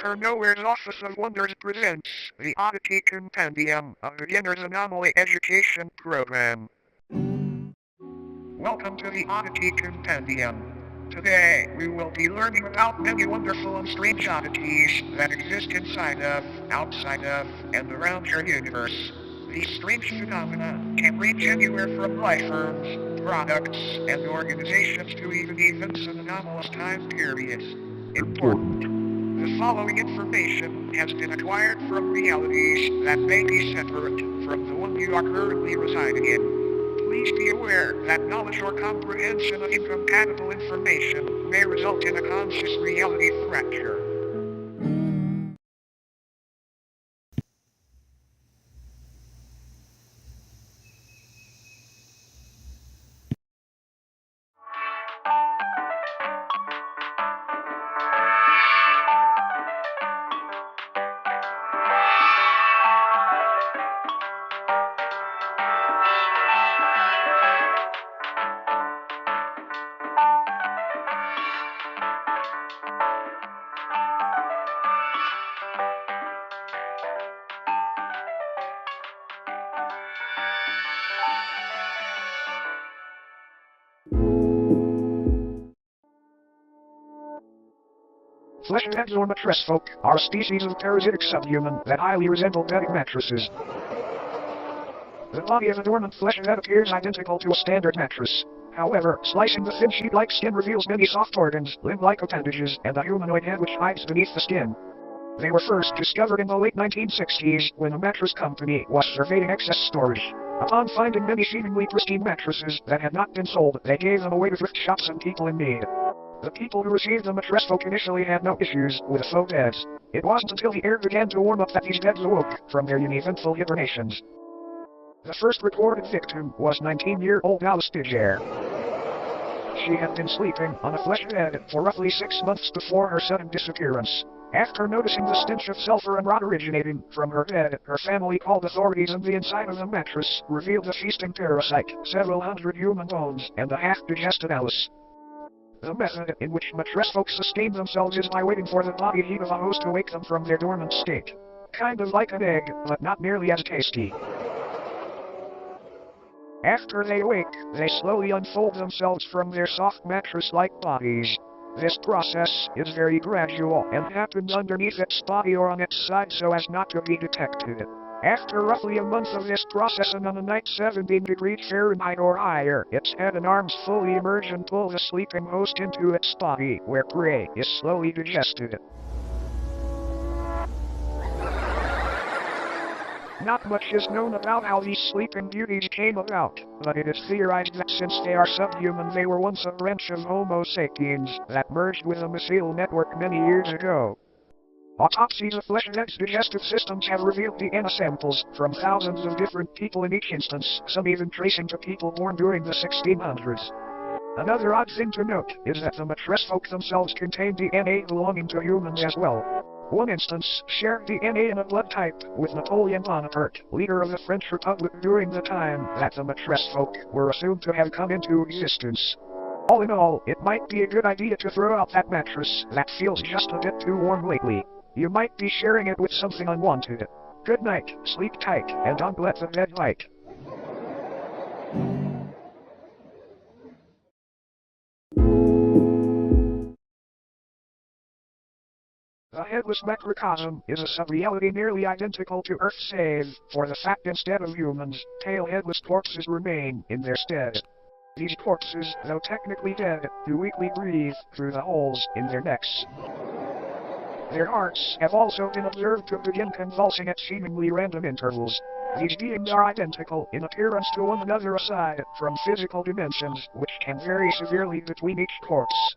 Dr. Nowhere's Office of Wonders presents the Oddity Compendium, a beginner's anomaly education program. Welcome to the Oddity Compendium. Today, we will be learning about many wonderful and strange oddities that exist inside of, outside of, and around your universe. These strange phenomena can range anywhere from life forms, products, and organizations to even events and anomalous time periods. Important. The following information has been acquired from realities that may be separate from the one you are currently residing in. Please be aware that knowledge or comprehension of incompatible information may result in a conscious reality fracture. Flesh-heads or mattress folk are a species of parasitic subhuman that highly resemble bedding mattresses. The body of a dormant flesh-head appears identical to a standard mattress. However, slicing the thin sheet-like skin reveals many soft organs, limb-like appendages, and a humanoid head which hides beneath the skin. They were first discovered in the late 1960s when a mattress company was surveying excess storage. Upon finding many seemingly pristine mattresses that had not been sold, they gave them away to thrift shops and people in need. The people who received the mattress folk initially had no issues with faux beds. It wasn't until the air began to warm up that these beds awoke from their uneventful hibernations. The first recorded victim was 19-year-old Alice Digger. She had been sleeping on a flesh bed for roughly 6 months before her sudden disappearance. After noticing the stench of sulfur and rot originating from her bed, her family called authorities, and the inside of the mattress revealed a feasting parasite, several hundred human bones, and a half-digested Alice. The method in which mattress folk sustain themselves is by waiting for the body heat of a host to wake them from their dormant state. Kind of like an egg, but not nearly as tasty. After they awake, they slowly unfold themselves from their soft mattress-like bodies. This process is very gradual and happens underneath its body or on its side so as not to be detected. After roughly a month of this process and on a night 17 degrees Fahrenheit or higher, its head and arms fully emerge and pull the sleeping host into its body, where prey is slowly digested. Not much is known about how these sleeping beauties came about, but it is theorized that since they are subhuman, they were once a branch of Homo sapiens that merged with a mycelial network many years ago. Autopsies of flesh-heads' digestive systems have revealed DNA samples from thousands of different people in each instance, some even tracing to people born during the 1600s. Another odd thing to note is that the mattress folk themselves contain DNA belonging to humans as well. One instance shared DNA in a blood type with Napoleon Bonaparte, leader of the French Republic during the time that the mattress folk were assumed to have come into existence. All in all, it might be a good idea to throw out that mattress that feels just a bit too warm lately. You might be sharing it with something unwanted. Good night, sleep tight, and don't let the bed bite. The headless macrocosm is a sub-reality nearly identical to Earth save for the fact instead of humans, tail-headless corpses remain in their stead. These corpses, though technically dead, do weakly breathe through the holes in their necks. Their hearts have also been observed to begin convulsing at seemingly random intervals. These beings are identical in appearance to one another aside from physical dimensions, which can vary severely between each corpse.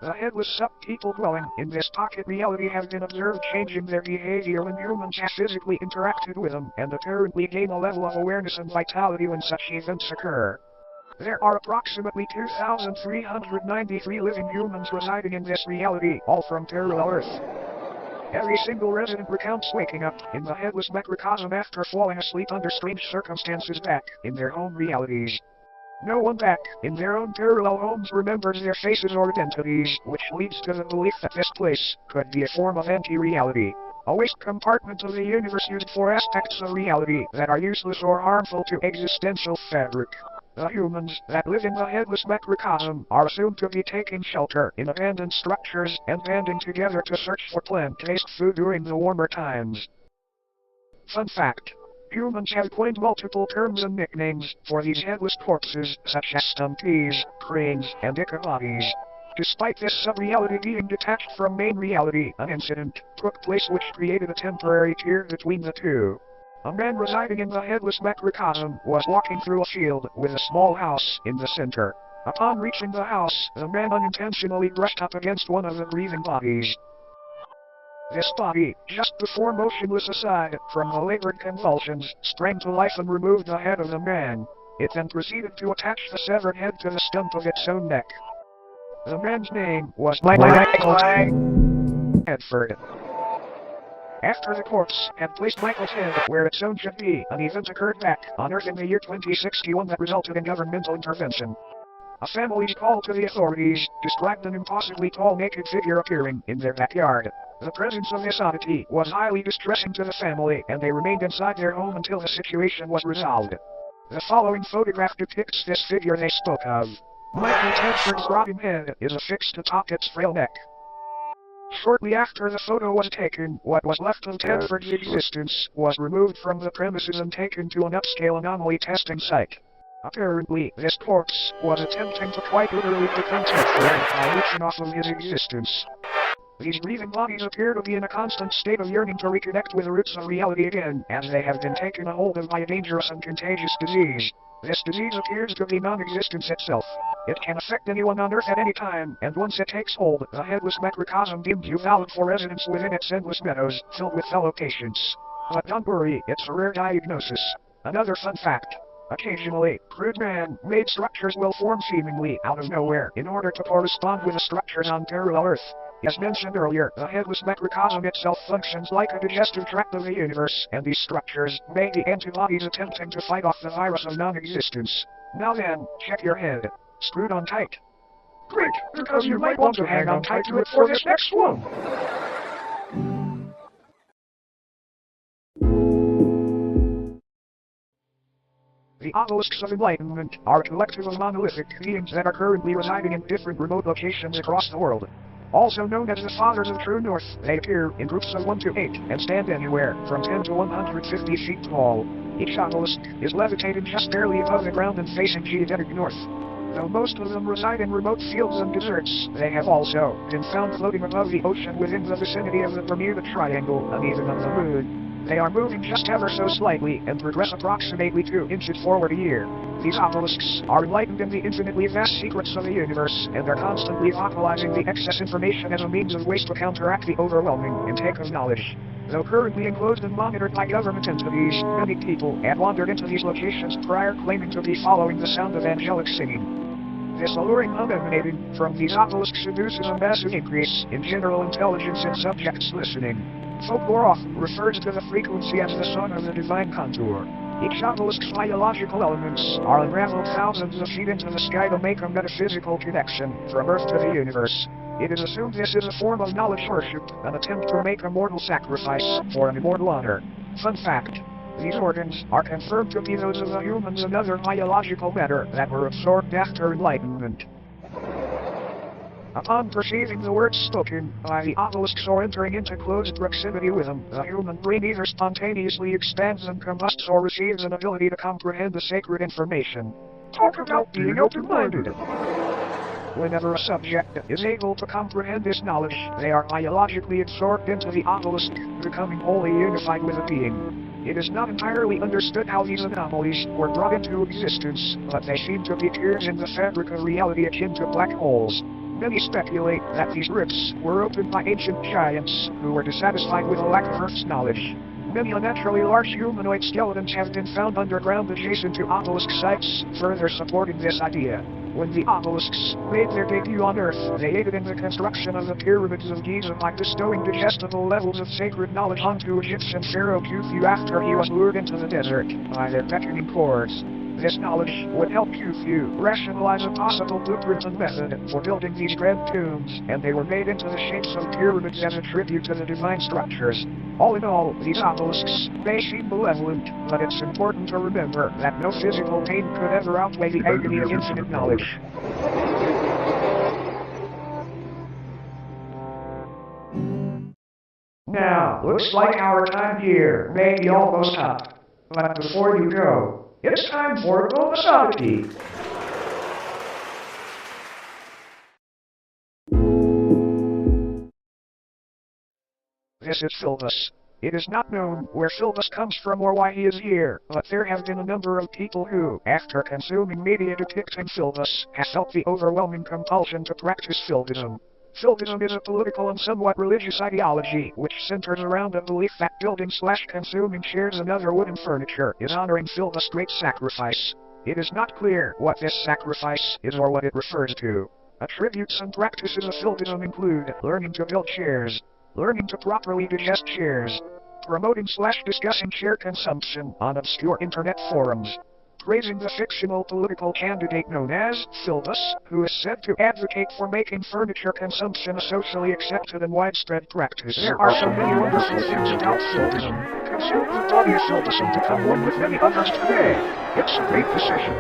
The headless sub-people dwelling in this pocket reality have been observed changing their behavior when humans have physically interacted with them, and apparently gain a level of awareness and vitality when such events occur. There are approximately 2,393 living humans residing in this reality, all from parallel Earth. Every single resident recounts waking up in the headless macrocosm after falling asleep under strange circumstances back in their home realities. No one back in their own parallel homes remembers their faces or identities, which leads to the belief that this place could be a form of anti-reality. A waste compartment of the universe used for aspects of reality that are useless or harmful to existential fabric. The humans that live in the headless macrocosm are assumed to be taking shelter in abandoned structures and banding together to search for plant-based food during the warmer times. Fun fact. Humans have coined multiple terms and nicknames for these headless corpses, such as stumpies, cranes, and ichabodies. Despite this sub-reality being detached from main reality, an incident took place which created a temporary tier between the two. A man residing in the headless macrocosm was walking through a field with a small house in the center. Upon reaching the house, the man unintentionally brushed up against one of the breathing bodies. This body, just before motionless aside from the labored convulsions, sprang to life and removed the head of the man. It then proceeded to attach the severed head to the stump of its own neck. The man's name was Michael Edford. After the corpse had placed Michael's head where its own should be, an event occurred back on Earth in the year 2061 that resulted in governmental intervention. A family's call to the authorities described an impossibly tall naked figure appearing in their backyard. The presence of this oddity was highly distressing to the family, and they remained inside their home until the situation was resolved. The following photograph depicts this figure they spoke of. Michael Tedford's rotting head is affixed atop its frail neck. Shortly after the photo was taken, what was left of Tedford's existence was removed from the premises and taken to an upscale anomaly testing site. Apparently, this corpse was attempting to quite literally become Tedford by leeching off of his existence. These breathing bodies appear to be in a constant state of yearning to reconnect with the roots of reality again, as they have been taken a hold of by a dangerous and contagious disease. This disease appears to be non-existence itself. It can affect anyone on Earth at any time, and once it takes hold, the headless macrocosm deems you valid for residence within its endless meadows, filled with fellow patients. But don't worry, it's a rare diagnosis. Another fun fact. Occasionally, crude man-made structures will form seemingly out of nowhere in order to correspond with the structures on parallel Earth. As mentioned earlier, the headless macrocosm itself functions like a digestive tract of the universe, and these structures may be antibodies attempting to fight off the virus of non-existence. Now then, check your head. Screwed on tight. Great, because you might want to hang on tight to it for this next one. The obelisks of enlightenment are a collective of monolithic beings that are currently residing in different remote locations across the world. Also known as the Fathers of True North, they appear in groups of 1 to 8 and stand anywhere from 10 to 150 feet tall. Each obelisk is levitating just barely above the ground and facing geodetic north. Though most of them reside in remote fields and deserts, they have also been found floating above the ocean within the vicinity of the Bermuda Triangle and even of the Moon. They are moving just ever so slightly and progress approximately 2 inches forward a year. These obelisks are enlightened in the infinitely vast secrets of the universe and are constantly vocalizing the excess information as a means of waste to counteract the overwhelming intake of knowledge. Though currently enclosed and monitored by government entities, many people have wandered into these locations prior claiming to be following the sound of angelic singing. This alluring hum emanating from these obelisks induces a massive increase in general intelligence in subjects listening. Folklore often refers to the frequency as the song of the divine contour. Each obelisk's biological elements are unraveled thousands of feet into the sky to make a metaphysical connection from Earth to the universe. It is assumed this is a form of knowledge worship, an attempt to make a mortal sacrifice for an immortal honor. Fun fact. These organs are confirmed to be those of the humans and other biological matter that were absorbed after enlightenment. Upon perceiving the words spoken by the obelisks or entering into close proximity with them, the human brain either spontaneously expands and combusts or receives an ability to comprehend the sacred information. Talk about being open-minded. Whenever a subject is able to comprehend this knowledge, they are biologically absorbed into the obelisk, becoming wholly unified with the being. It is not entirely understood how these anomalies were brought into existence, but they seem to be tears in the fabric of reality akin to black holes. Many speculate that these rifts were opened by ancient giants who were dissatisfied with a lack of Earth's knowledge. Many unnaturally large humanoid skeletons have been found underground adjacent to obelisk sites, further supporting this idea. When the obelisks made their debut on Earth, they aided in the construction of the pyramids of Giza by bestowing digestible levels of sacred knowledge onto Egyptian pharaoh Khufu after he was lured into the desert by their beckoning chords. This knowledge would help you rationalize a possible blueprint and method for building these grand tombs, and they were made into the shapes of pyramids as a tribute to the divine structures. All in all, these obelisks may seem malevolent, but it's important to remember that no physical pain could ever outweigh the agony of infinite knowledge. Now, looks like our time here may be almost up. But before you go, it's time for a bonus oddity. This is Philbus. It is not known where Philbus comes from or why he is here, but there have been a number of people who, after consuming media depicting Philbus, have felt the overwhelming compulsion to practice Philbism. Philbism is a political and somewhat religious ideology which centers around the belief that building/consuming chairs and other wooden furniture is honoring Philbus' great sacrifice. It is not clear what this sacrifice is or what it refers to. Attributes and practices of Philbism include learning to build chairs, learning to properly digest chairs, promoting/discussing chair consumption on obscure internet forums, praising the fictional political candidate known as Philbus, who is said to advocate for making furniture consumption a socially accepted and widespread practice. There are so many wonderful things about Philbism. Consume the body of Philbus and become one with many others today. It's a great decision.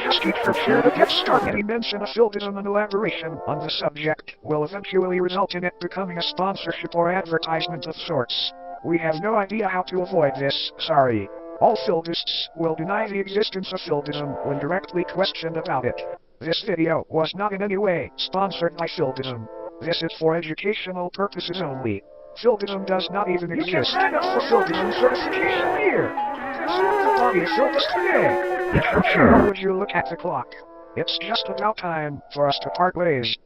Just eat your share to get started. Any mention of Philbism and elaboration on the subject will eventually result in it becoming a sponsorship or advertisement of sorts. We have no idea how to avoid this, sorry. All Philbists will deny the existence of Philbism when directly questioned about it. This video was not in any way sponsored by Philbism. This is for educational purposes only. Philbism does not even exist. You can sign up for Philbism certification here. Consume the body of Philbus today. Or would you look at the clock? It's just about time for us to part ways.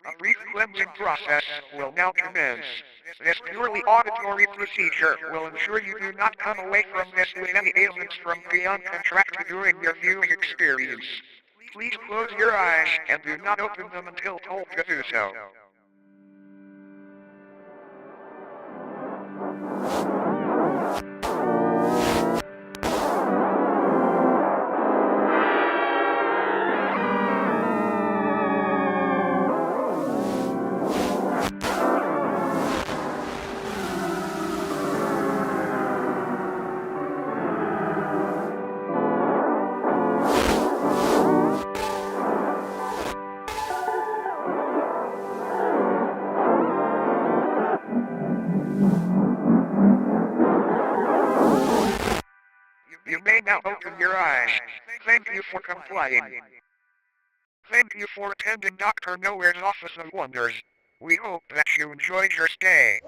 A brief cleansing process will now commence. This purely auditory procedure will ensure you do not come away from this with any ailments from beyond contracted during your viewing experience. Please close your eyes and do not open them until told to do so. You may now open your eyes. Thank you for complying. Thank you for attending Dr. Nowhere's Office of Wonders. We hope that you enjoyed your stay.